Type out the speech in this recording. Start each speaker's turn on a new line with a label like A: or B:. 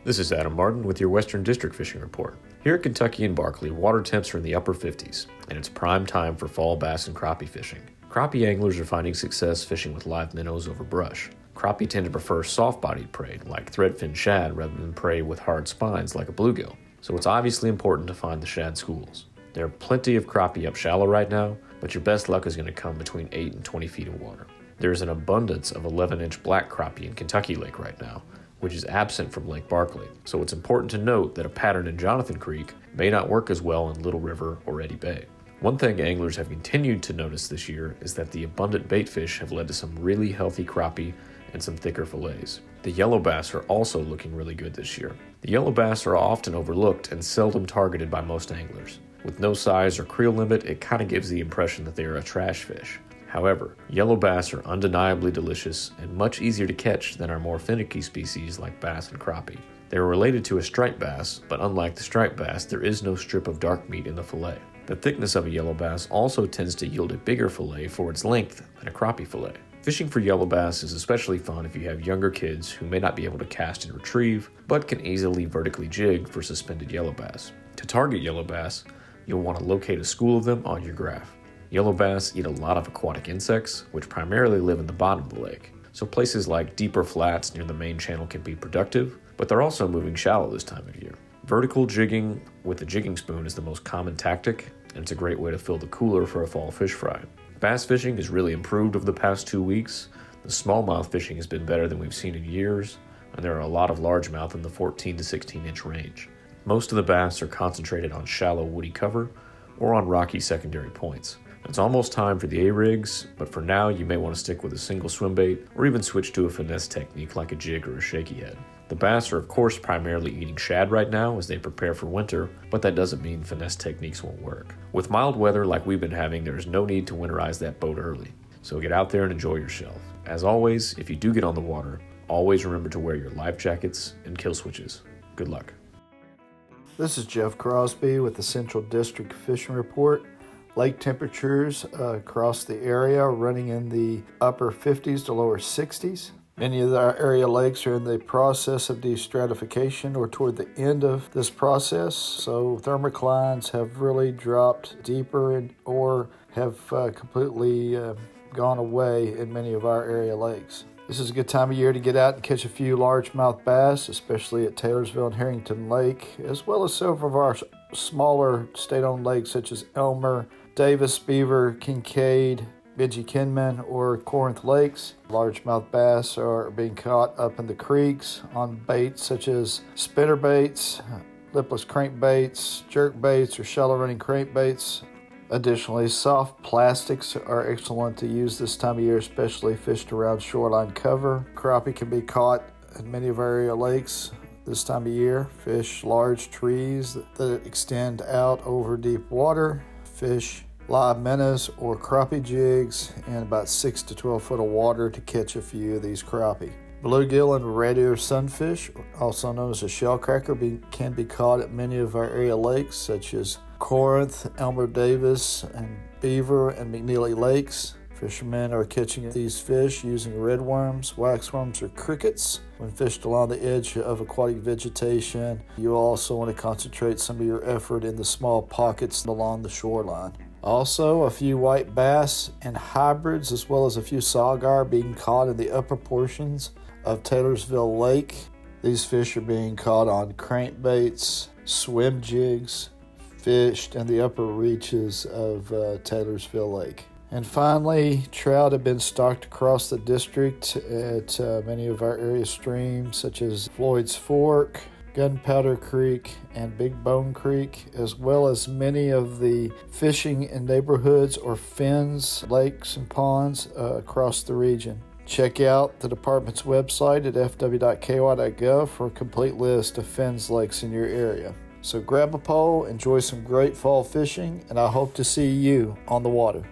A: This is Adam Martin with your Western District Fishing Report. Here at Kentucky and Barkley, water temps are in the upper 50s, and it's prime time for fall bass and crappie fishing. Crappie anglers are finding success fishing with live minnows over brush. Crappie tend to prefer soft-bodied prey, like threadfin shad, rather than prey with hard spines like a bluegill, so it's obviously important to find the shad schools. There are plenty of crappie up shallow right now, but your best luck is going to come between 8 and 20 feet of water. There is an abundance of 11-inch black crappie in Kentucky Lake right now, which is absent from Lake Barkley, so it's important to note that a pattern in Jonathan Creek may not work as well in Little River or Eddy Bay. One thing anglers have continued to notice this year is that the abundant bait fish have led to some really healthy crappie and some thicker fillets. The yellow bass are also looking really good this year. The yellow bass are often overlooked and seldom targeted by most anglers. With no size or creel limit, it kind of gives the impression that they are a trash fish. However, yellow bass are undeniably delicious and much easier to catch than our more finicky species like bass and crappie. They are related to a striped bass, but unlike the striped bass, there is no strip of dark meat in the fillet. The thickness of a yellow bass also tends to yield a bigger fillet for its length than a crappie fillet. Fishing for yellow bass is especially fun if you have younger kids who may not be able to cast and retrieve, but can easily vertically jig for suspended yellow bass. To target yellow bass, you'll want to locate a school of them on your graph. Yellow bass eat a lot of aquatic insects, which primarily live in the bottom of the lake, so places like deeper flats near the main channel can be productive, but they're also moving shallow this time of year. Vertical jigging with a jigging spoon is the most common tactic, and it's a great way to fill the cooler for a fall fish fry. Bass fishing has really improved over the past 2 weeks. The smallmouth fishing has been better than we've seen in years, and there are a lot of largemouth in the 14 to 16 inch range. Most of the bass are concentrated on shallow woody cover or on rocky secondary points. It's almost time for the A-rigs, but for now you may want to stick with a single swim bait or even switch to a finesse technique like a jig or a shaky head. The bass are of course primarily eating shad right now as they prepare for winter, but that doesn't mean finesse techniques won't work. With mild weather like we've been having, there's no need to winterize that boat early, so get out there and enjoy yourself. As always, if you do get on the water, always remember to wear your life jackets and kill switches. Good luck.
B: This is Jeff Crosby with the Central District Fishing Report. Lake temperatures across the area are running in the upper 50s to lower 60s. Many of our area lakes are in the process of destratification or toward the end of this process, so thermoclines have really dropped deeper or have completely gone away in many of our area lakes. This is a good time of year to get out and catch a few largemouth bass, especially at Taylorsville and Harrington Lake, as well as several of our smaller state-owned lakes such as Elmer, Davis, Beaver, Kincaid, Benji Kinman, or Corinth Lakes. Largemouth bass are being caught up in the creeks on baits such as spinner baits, lipless crankbaits, jerk baits, or shallow running crankbaits. Additionally, soft plastics are excellent to use this time of year, especially fished around shoreline cover. Crappie can be caught in many of our area lakes this time of year. Fish large trees that extend out over deep water. Fish live minnows or crappie jigs in about 6 to 12 foot of water to catch a few of these crappie. Bluegill and red ear sunfish, also known as a shellcracker, can be caught at many of our area lakes such as Corinth, Elmer Davis, and Beaver and McNeely Lakes. Fishermen are catching these fish using redworms, waxworms, or crickets. When fished along the edge of aquatic vegetation, you also want to concentrate some of your effort in the small pockets along the shoreline. Also, a few white bass and hybrids, as well as a few saugar being caught in the upper portions of Taylorsville Lake. These fish are being caught on crankbaits, swim jigs, fished in the upper reaches of Taylorsville Lake. And finally, trout have been stocked across the district at many of our area streams, such as Floyd's Fork, Gunpowder Creek, and Big Bone Creek, as well as many of the fishing in neighborhoods or fens, lakes, and ponds across the region. Check out the department's website at fw.ky.gov for a complete list of fens lakes in your area. So grab a pole, enjoy some great fall fishing, and I hope to see you on the water.